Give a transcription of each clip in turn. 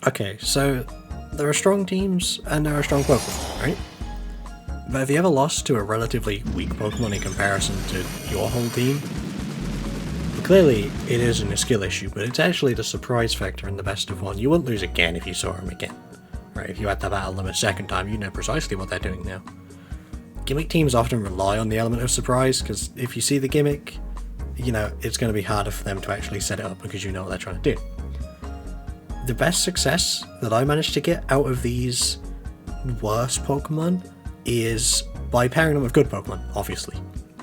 Okay, so there are strong teams and there are strong Pokemon, right? But have you ever lost to a relatively weak Pokemon in comparison to your whole team? Clearly, it isn't a skill issue, but it's actually the surprise factor in the best of one. You wouldn't lose again if you saw him again. Right, if you had to battle them a second time, you know precisely what they're doing now. Gimmick teams often rely on the element of surprise, because if you see the gimmick, you know, it's going to be harder for them to actually set it up because you know what they're trying to do. The best success that I managed to get out of these worse Pokemon is by pairing them with good Pokemon, obviously,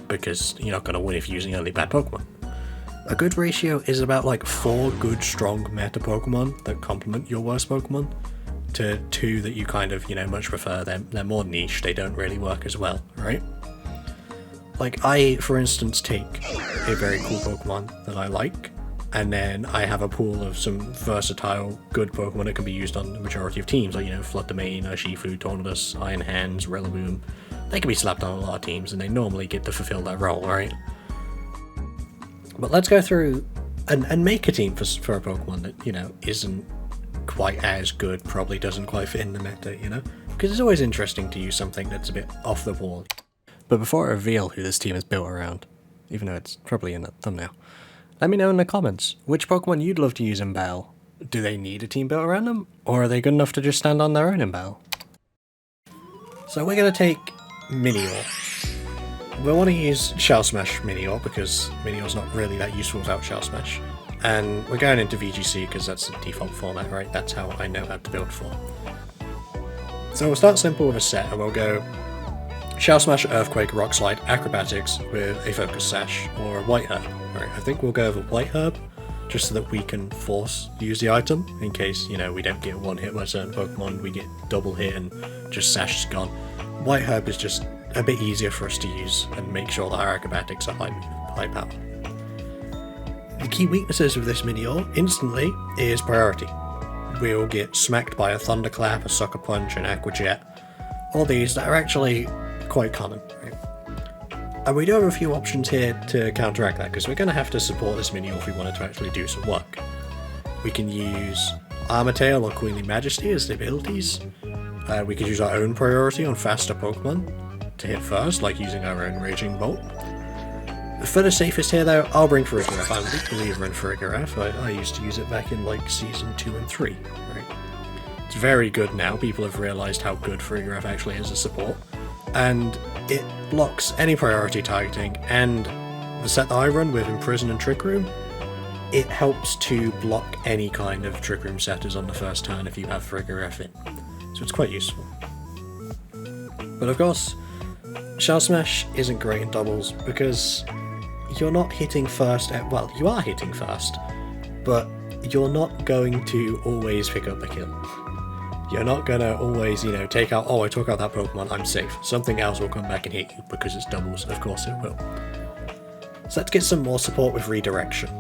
because you're not going to win if you're using only bad Pokemon. A good ratio is about like 4 good strong meta Pokemon that complement your worst Pokemon to 2 that you kind of, you know, much prefer. They're more niche, they don't really work as well, right? Like I, for instance, take a very cool Pokemon that I like, and then I have a pool of some versatile good Pokemon that can be used on the majority of teams, like, you know, Flood Domain, Urshifu, Tornadus, Iron Hands, Rillaboom. They can be slapped on a lot of teams and they normally get to fulfill that role, right? But let's go through and make a team for a Pokemon that, you know, isn't quite as good, probably doesn't quite fit in the meta, you know? Because it's always interesting to use something that's a bit off the wall. But before I reveal who this team is built around, even though it's probably in the thumbnail, let me know in the comments which Pokemon you'd love to use in battle. Do they need a team built around them, or are they good enough to just stand on their own in battle? So we're going to take Minior. We want to use Shell Smash Minior because Minior's not really that useful without Shell Smash. And we're going into VGC because that's the default format, right? That's how I know how to build for. So we'll start simple with a set and we'll go Shell Smash, Earthquake, Rock Slide, Acrobatics with a Focus Sash or a White Herb. Right, I think we'll go with a White Herb just so that we can force use the item in case, you know, we don't get one hit by a certain Pokemon, we get double hit and just Sash is gone. White Herb is just a bit easier for us to use and make sure that our acrobatics are high power. The key weaknesses of this Minior instantly is priority. We'll get smacked by a Thunderclap, a Sucker Punch, an Aqua Jet, all these that are actually quite common, right? And we do have a few options here to counteract that because we're going to have to support this Minior if we want it to actually do some work. We can use Armor Tail or Queenly Majesty as the abilities. We could use our own priority on faster Pokemon to hit first, like using our own Raging Bolt. For the safest here though, I'll bring Farigiraf. I'm a big believer in Farigiraf. I used to use it back in like Season 2 and 3, right? It's very good now, people have realised how good Farigiraf actually is as support. And it blocks any priority targeting, and the set that I run with Imprison and Trick Room, it helps to block any kind of Trick Room setters on the first turn if you have Farigiraf in. So it's quite useful. But of course, Shell Smash isn't great in doubles because you're not hitting first well, you are hitting first, but you're not going to always pick up the kill. You're not gonna always, you know, take out, oh, I took out that Pokemon, I'm safe. Something else will come back and hit you because it's doubles, of course it will. So let's get some more support with redirection.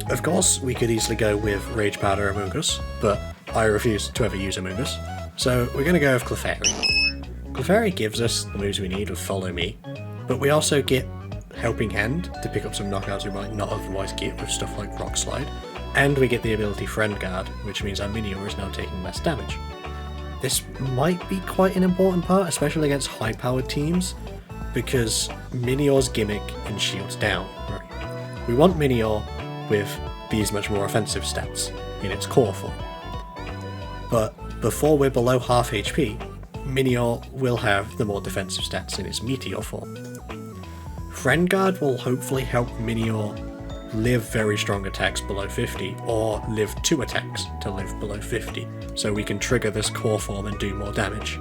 Of course, we could easily go with Rage Powder Amoonguss, but I refuse to ever use Amoonguss. So we're gonna go with Clefairy. Clefairy gives us the moves we need with Follow Me, but we also get Helping Hand to pick up some knockouts we might not otherwise get with stuff like Rock Slide, and we get the ability Friend Guard, which means our Minior is now taking less damage. This might be quite an important part, especially against high-powered teams, because Minior's gimmick and shields down. Right? We want Minior with these much more offensive stats in its core form. But before we're below half HP, Minior will have the more defensive stats in its Meteor form. Friend Guard will hopefully help Minior live very strong attacks below 50, or live 2 attacks to live below 50, so we can trigger this core form and do more damage.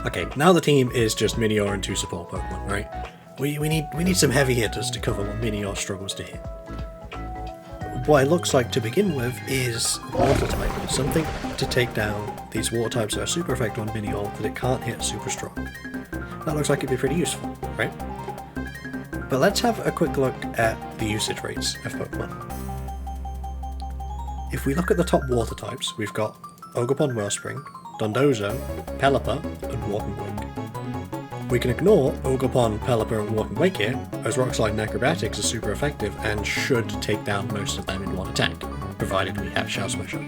Okay, now the team is just Minior and 2 support Pokemon, right? We need some heavy hitters to cover what Minior struggles to hit. What it looks like to begin with is Water type, something to take down these water types that are super effective on Minior that it can't hit super strong. That looks like it'd be pretty useful, right? But let's have a quick look at the usage rates of Pokemon. If we look at the top water types, we've got Ogerpon Wellspring, Dondozo, Pelipper, and Walking Wake. We can ignore Ogerpon, Pelipper, and Walking Wake here, as Rock Slide and Acrobatics are super effective and should take down most of them in one attack. provided we have Shell Smasher.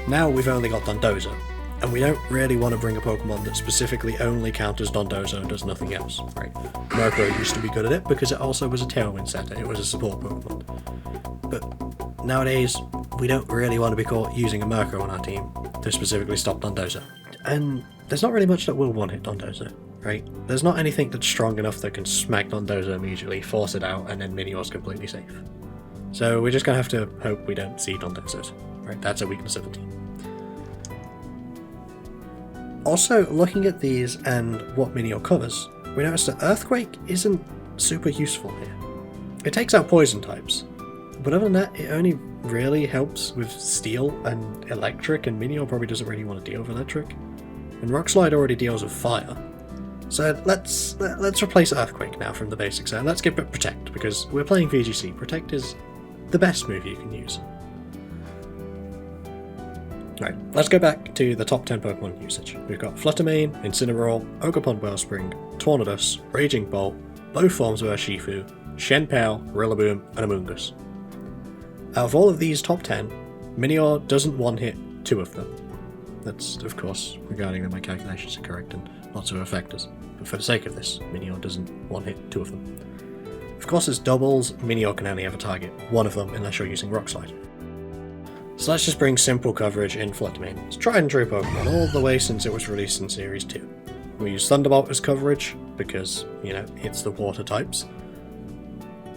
Now we've only got Dondozo, and we don't really want to bring a Pokemon that specifically only counters Dondozo and does nothing else, right? Murkrow used to be good at it because it also was a Tailwind setter, it was a support Pokemon. But nowadays, we don't really want to be caught using a Murkrow on our team to specifically stop Dondozo. And there's not really much that will one-hit Dondozo, right? There's not anything that's strong enough that can smack Dondozo immediately, force it out, and then Minior's completely safe. So we're just going to have to hope we don't see Dondozos, right? That's a weakness of the team. Also, looking at these and what Minior covers, we notice that Earthquake isn't super useful here. It takes out poison types, but other than that, it only really helps with Steel and Electric, and Minior probably doesn't really want to deal with Electric. And Rock Slide already deals with Fire. So let's replace Earthquake now from the basic set, and let's give it Protect, because we're playing VGC. Protect is the best move you can use. Right, let's go back to the top 10 Pokemon usage. We've got Fluttermane, Incineroar, Ogerpon Wellspring, Tornadus, Raging Bolt, both forms of Urshifu, Shenpao, Rillaboom, and Amoonguss. Out of all of these top 10, Minior doesn't one-hit 2 of them. That's, of course, regarding that my calculations are correct and lots of factors. But for the sake of this, Minior doesn't one-hit 2 of them. Of course, as doubles, Minior can only ever target 1 of them unless you're using Rock Slide. So let's just bring simple coverage in Fluttermane. It's tried and true Pokemon all the way since it was released in Series 2. We use Thunderbolt as coverage because, you know, it's the water types.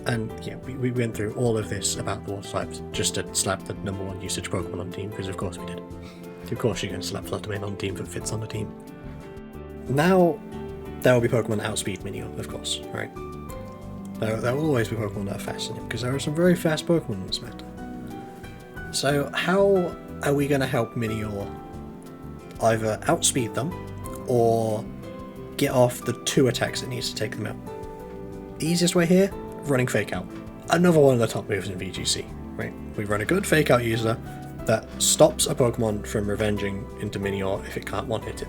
And yeah, we went through all of this about the water types just to slap the number 1 usage Pokemon on the team, because of course we did. Of course you're going to slap Fluttermane on the team that fits on the team. Now, there will be Pokemon that outspeed Minior, of course, right? There will always be Pokemon that are faster than him, because there are some very fast Pokemon in this meta. So how are we going to help Minior either outspeed them or get off the 2 attacks it needs to take them out? The easiest way here, running Fake Out. Another one of the top moves in VGC, right? We run a good Fake Out user that stops a Pokemon from revenging into Minior if it can't one-hit it.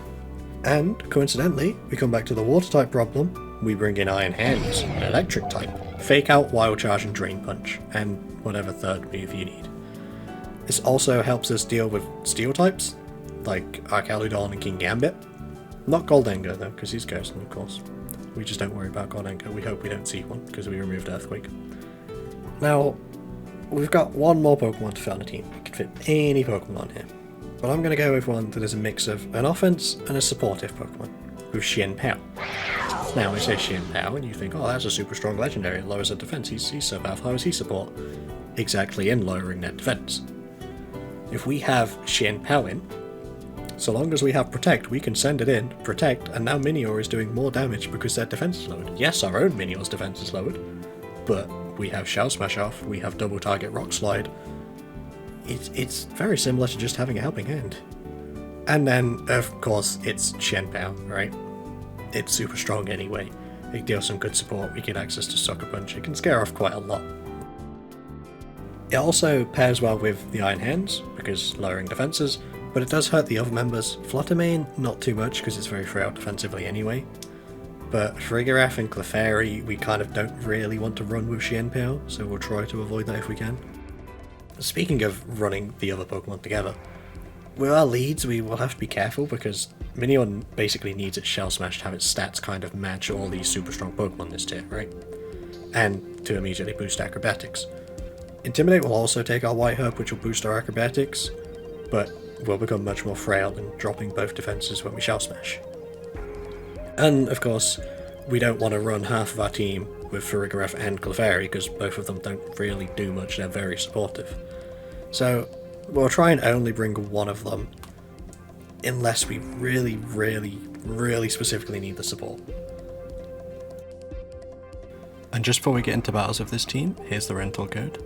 And, coincidentally, we come back to the Water type problem, we bring in Iron Hands, an Electric type, Fake Out, Wild Charge and Drain Punch, and whatever third move you need. This also helps us deal with Steel types, like Archaludon and King Gambit. Not Goldengo though, because he's ghosting, of course. We just don't worry about Goldengo, we hope we don't see one, because we removed Earthquake. Now, we've got one more Pokemon to fit on the team. We can fit any Pokemon on here. But I'm going to go with one that is a mix of an offense and a supportive Pokemon, with Shenpao. Now, I say Shenpao, and you think, oh, that's a super strong legendary, it lowers their defense, he's so bad, how is he support? Exactly in lowering their defense. If we have Shenpao in, so long as we have Protect, we can send it in, Protect, and now Minior is doing more damage because their defense is lowered. Yes, our own Minior's defense is lowered, but we have Shell Smash Off, we have Double Target Rock Slide. It's very similar to just having a helping hand. And then, of course, it's Shenpao, right? It's super strong anyway. It deals some good support, we get access to Sucker Punch, it can scare off quite a lot. It also pairs well with the Iron Hands, because lowering defenses, but it does hurt the other members. Fluttermane, not too much, because it's very frail defensively anyway. But Farigiraf and Clefairy, we kind of don't really want to run with Shenpao, so we'll try to avoid that if we can. Speaking of running the other Pokemon together, with our leads we will have to be careful, because Minior basically needs its Shell Smash to have its stats kind of match all these super strong Pokemon this tier, right? And to immediately boost Acrobatics. Intimidate will also take our White Herb, which will boost our Acrobatics, but will become much more frail than dropping both defenses when we Shell Smash. And, of course, we don't want to run half of our team with Farigiraf and Clefairy, because both of them don't really do much, they're very supportive. So, we'll try and only bring one of them, unless we really, really, really specifically need the support. And just before we get into battles of this team, here's the rental code.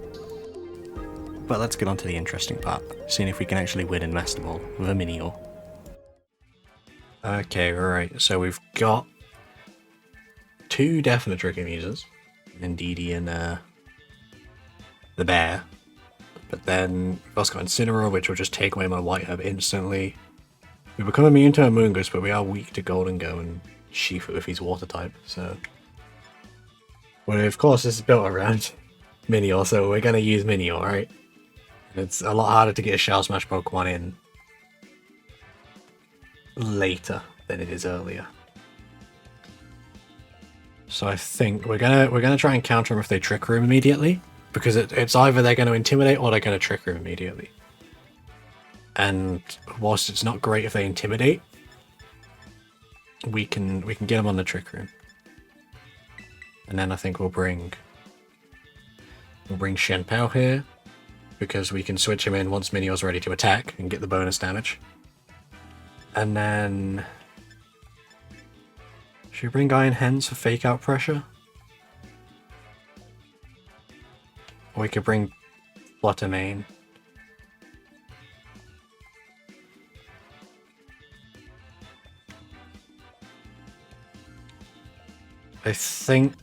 But let's get on to the interesting part, seeing if we can actually win in Master Ball with a Minior. Okay, right, so we've got 2 definite Trick Room users, Indeedee and the Bear. But then we've also got Incineroar, which will just take away my White Herb instantly. We become immune to Amoonguss, but we are weak to Goldengo and Shifu if he's Water type, so... Well, of course, this is built around Minior, so we're going to use Minior, right? It's a lot harder to get a Shell Smash Pokemon in later than it is earlier. So I think we're gonna try and counter them if they Trick Room immediately, because it's either they're going to Intimidate or they're going to Trick Room immediately. And whilst it's not great if they Intimidate, we can get them on the Trick Room. And then I think we'll bring Shenpao here, because we can switch him in once Minior's ready to attack and get the bonus damage. And then... should we bring Iron Hens for fake out pressure? Or we could bring Fluttermane. I think...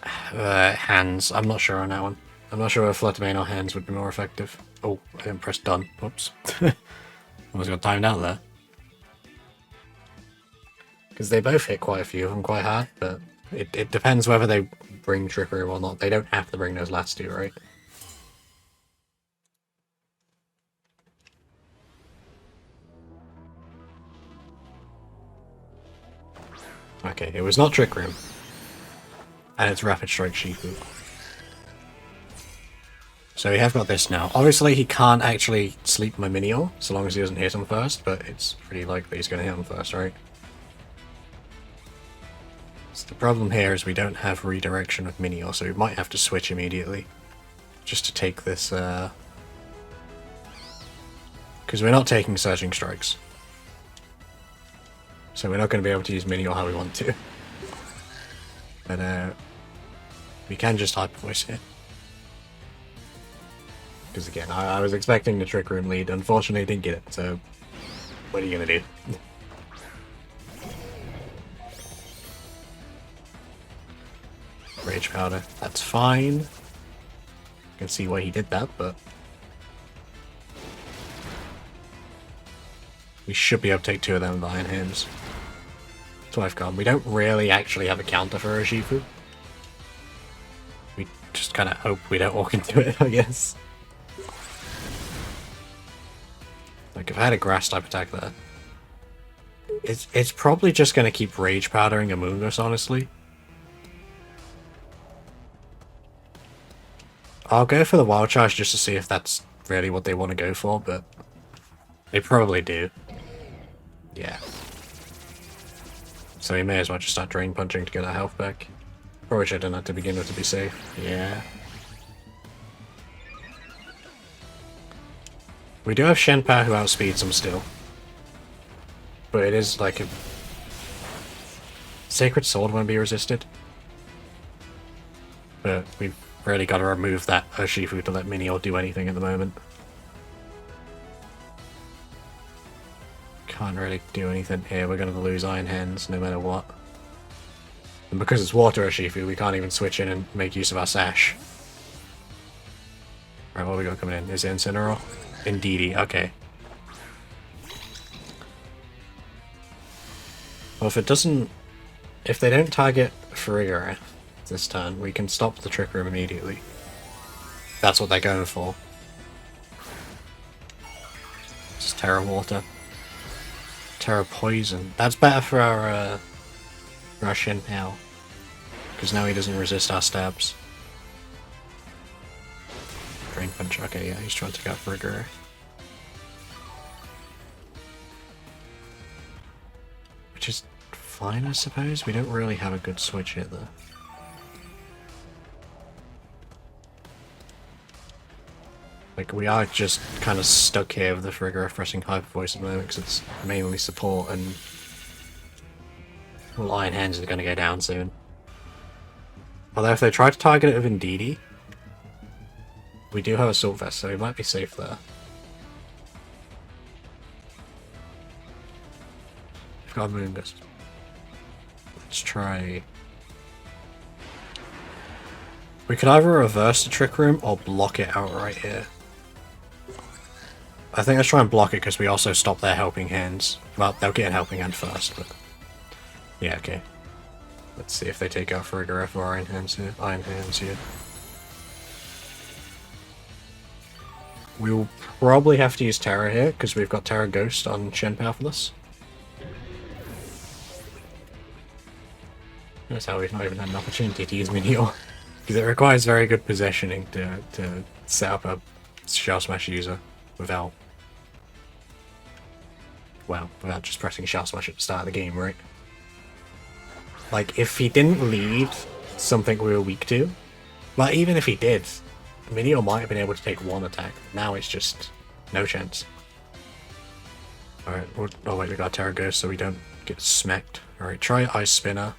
hands. I'm not sure on that one. I'm not sure if Fluttermane or hands would be more effective. Oh, I didn't press done. Whoops. Almost got timed out there. Because they both hit quite a few of them quite hard, but it depends whether they bring Trick Room or not. They don't have to bring those last two, right? Okay, it was not Trick Room. And it's Rapid Strike Shifu. So we have got this now. Obviously he can't actually sleep my Minior, so long as he doesn't hit him first, but it's pretty likely he's going to hit him first, right? So the problem here is we don't have redirection with Minior, so we might have to switch immediately. Just to take this, because we're not taking Surging Strikes. So we're not going to be able to use Minior how we want to. But, we can just Hyper Voice it. Because again, I was expecting the Trick Room lead. Unfortunately, I didn't get it, so what are you going to do? Rage Powder, that's fine. I can see why he did that, but... we should be able to take two of them with Iron Hands. So I've gone. We don't really actually have a counter for Urshifu. We just kind of hope we don't walk into it, I guess. Like, if I had a grass type attack there, it's probably just going to keep Rage Powdering Amoonguss, honestly. I'll go for the Wild Charge just to see if that's really what they want to go for, but they probably do. Yeah. So we may as well just start Drain Punching to get our health back. Probably should have done that to begin with to be safe. Yeah. We do have Shenpao who outspeeds him still. But it is like a... Sacred Sword won't be resisted. But we've really got to remove that Urshifu to let Minior do anything at the moment. Can't really do anything here. We're going to lose Iron Hands no matter what. And because it's Water Urshifu, we can't even switch in and make use of our Sash. Right, what we got coming in? Is it Incineroar? Indeedy, okay. Well, if it doesn't... if they don't target Farigiraf this turn, we can stop the Trick Room immediately. That's what they're going for. Just Terra Water. Terra Poison. That's better for our Shenpao. Because now he doesn't resist our stabs. Drain Punch. Okay, yeah, he's trying to go for a Farigiraf. Which is fine, I suppose. We don't really have a good switch hit though. Like, we are just kind of stuck here with the Farigiraf pressing Hyper Voice at the moment because it's mainly support and... well, Iron Hands are going to go down soon. Although if they try to target it with Indeedee, we do have Assault Vest, so we might be safe there. We've got a Moongus. Let's try... we could either reverse the Trick Room or block it outright here. I think let's try and block it because we also stop their Helping Hands. Well, they'll get a Helping Hand first, but... yeah, okay. Let's see if they take out Farigiraf or Iron Hands here. We'll probably have to use Terra here, because we've got Terra Ghost on Shen Powerfulness. That's how we've not even had an opportunity to use Minior. Because it requires very good positioning to set up a Shell Smash user without... well, without just pressing Shell Smash at the start of the game, right? Like, if he didn't lead something we were weak to, well, even if he did, Minior might have been able to take one attack. Now it's just no chance. Alright, oh wait, we got Terra Ghost so we don't get smacked. Alright, try Ice Spinner.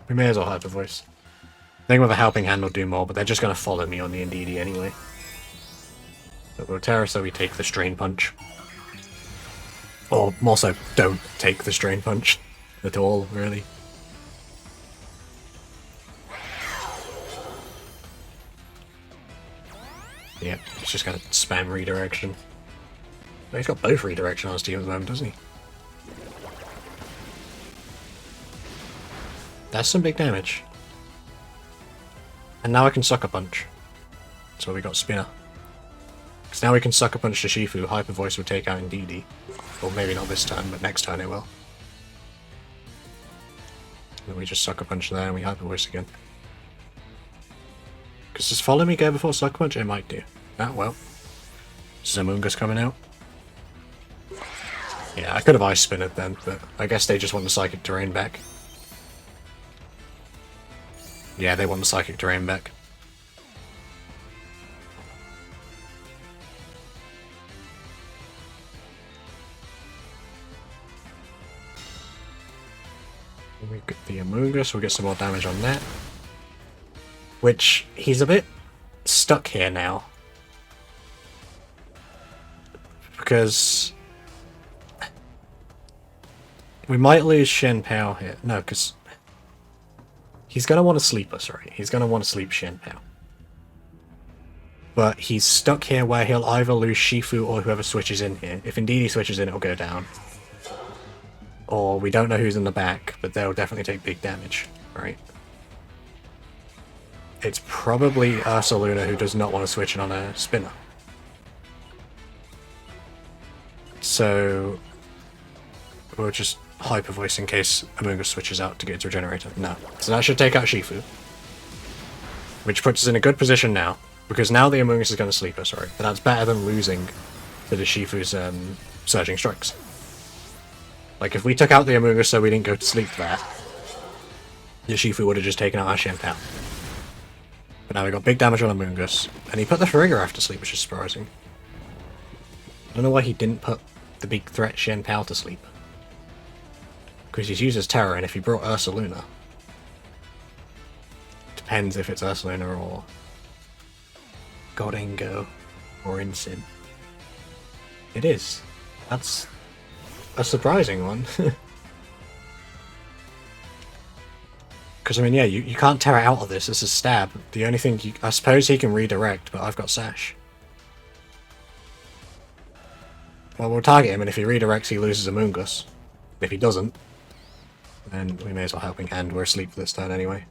We may as well Hyper Voice. I think with a Helping Hand will do more, but they're just going to follow me on the Indeedee anyway. But we'll Terra so we take the Strain Punch. Or more so, don't take the Strain Punch at all, really. Yep, he's just going to spam Redirection. Oh, he's got both Redirection on his team at the moment, doesn't he? That's some big damage. And now I can Sucker Punch. So we got Spinner. Because now we can Sucker Punch to Shifu, Hyper Voice would take out Indeedee. Or maybe not this turn, but next turn it will. Then we just Sucker Punch there and we Hyper Voice again. Because does Follow Me go before Sucker Punch? It might do. Ah, well. Zamunga's coming out. Yeah, I could have Ice Spin it then, but I guess they just want the Psychic Terrain back. Yeah, they want the Psychic Terrain back. We get the Amoonguss, we'll get some more damage on that. Which, he's a bit stuck here now. Because... we might lose Shen Pao here. No, because... he's going to want to sleep us, right? He's going to want to sleep Shen Pao. But he's stuck here where he'll either lose Shifu or whoever switches in here. If Indeedee switches in, it'll go down. Or we don't know who's in the back, but they'll definitely take big damage, right? It's probably Ursaluna who does not want to switch in on a Spinner. So... we'll just Hyper Voice in case Amoonguss switches out to get its Regenerator. No. So that should take out Shifu. Which puts us in a good position now. Because now the Amoonguss is going to sleep us, right? But that's better than losing to the Shifu's Surging Strikes. Like, if we took out the Amoonguss so we didn't go to sleep there, the Shifu would have just taken out our Shen Pao. But now we got big damage on Amoonguss. And he put the Farigiraf to sleep, which is surprising. I don't know why he didn't put the big threat Shen Pao to sleep. Because he's used his Terror, and if he brought Ursaluna... depends if it's Ursaluna or... Godingo or Incin. It is. That's a surprising one. Because, I mean, yeah, you can't Terra out of this. This is Stab. The only thing... I suppose he can redirect, but I've got Sash. Well, we'll target him, and if he redirects, he loses Amoonguss. If he doesn't, then we may as well Helping Hand. We're asleep for this turn anyway.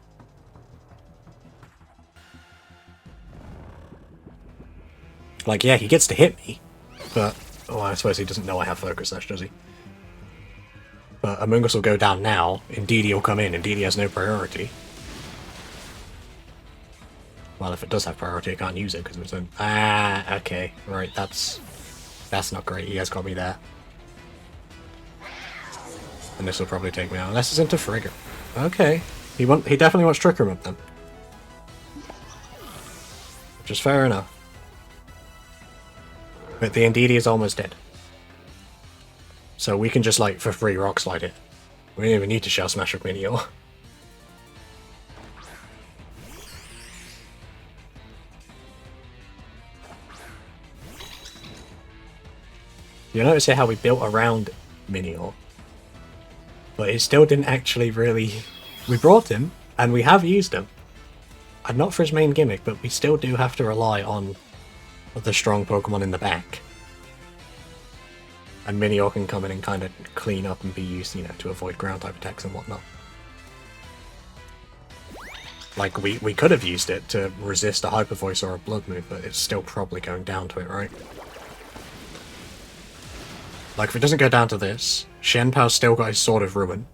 Like, yeah, he gets to hit me, but... oh, I suppose he doesn't know I have Focus Sash, does he? But Amoonguss will go down now, Indeedee will come in, Indeedee has no priority. Well, if it does have priority, I can't use it, because it's an... ah, okay, right, that's not great, he has got me there. And this will probably take me out, unless it's into Frigger. Okay, he definitely wants Trick Room up then. Which is fair enough. But the Indeedee is almost dead. So we can just, like, for free Rock Slide it. We don't even need to Shell Smash with Minior. You notice here how we built around Minior. But it still didn't actually really... we brought him, and we have used him. And not for his main gimmick, but we still do have to rely on the strong Pokemon in the back. And Minior can come in and kind of clean up and be used, you know, to avoid ground type attacks and whatnot. Like, we could have used it to resist a Hyper Voice or a Blood move, but it's still probably going down to it, right? Like, if it doesn't go down to this, Shenpao's still got his Sword of Ruin.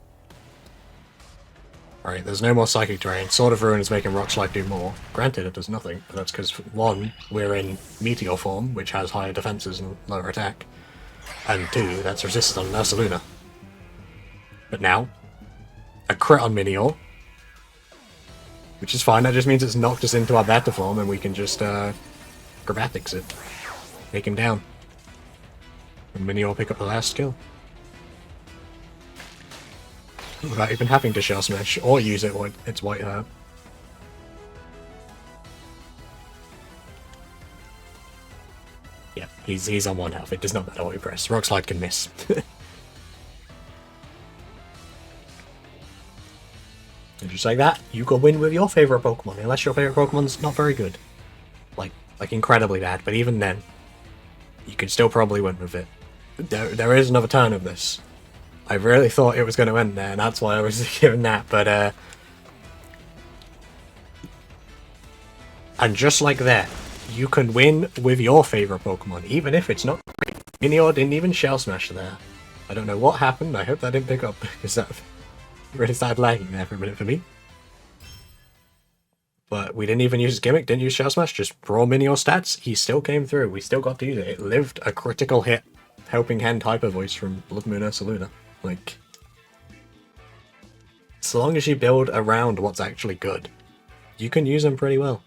Right, there's no more Psychic Drain. Sword of Ruin is making Rock Slide do more. Granted, it does nothing, but that's because, one, we're in Meteor form, which has higher defenses and lower attack. And two, that's resisted on Ursaluna. But now, a crit on Minior. Which is fine, that just means it's knocked us into our better form and we can just, Gravatics it. Take him down. And Minior pick up the last skill. Without even having to Shell Smash, or use it when it's White Herb. Yeah, he's on 1 health, it does not matter what you press. Rock Slide can miss. And just like that, you can win with your favourite Pokemon, unless your favourite Pokemon's not very good. Like incredibly bad, but even then, you can still probably win with it. There is another turn of this. I really thought it was going to end there, and that's why I was giving that, but and just like that, you can win with your favourite Pokemon, even if it's not great. Minior didn't even Shell Smash there. I don't know what happened, I hope that didn't pick up, because that really started lagging there for a minute for me. But we didn't even use his gimmick, didn't use Shell Smash, just raw Minior stats, he still came through, we still got to use it. It lived a critical hit, helping hand Hyper Voice from Blood Moon Ursaluna. Like, so long as you build around what's actually good, you can use them pretty well.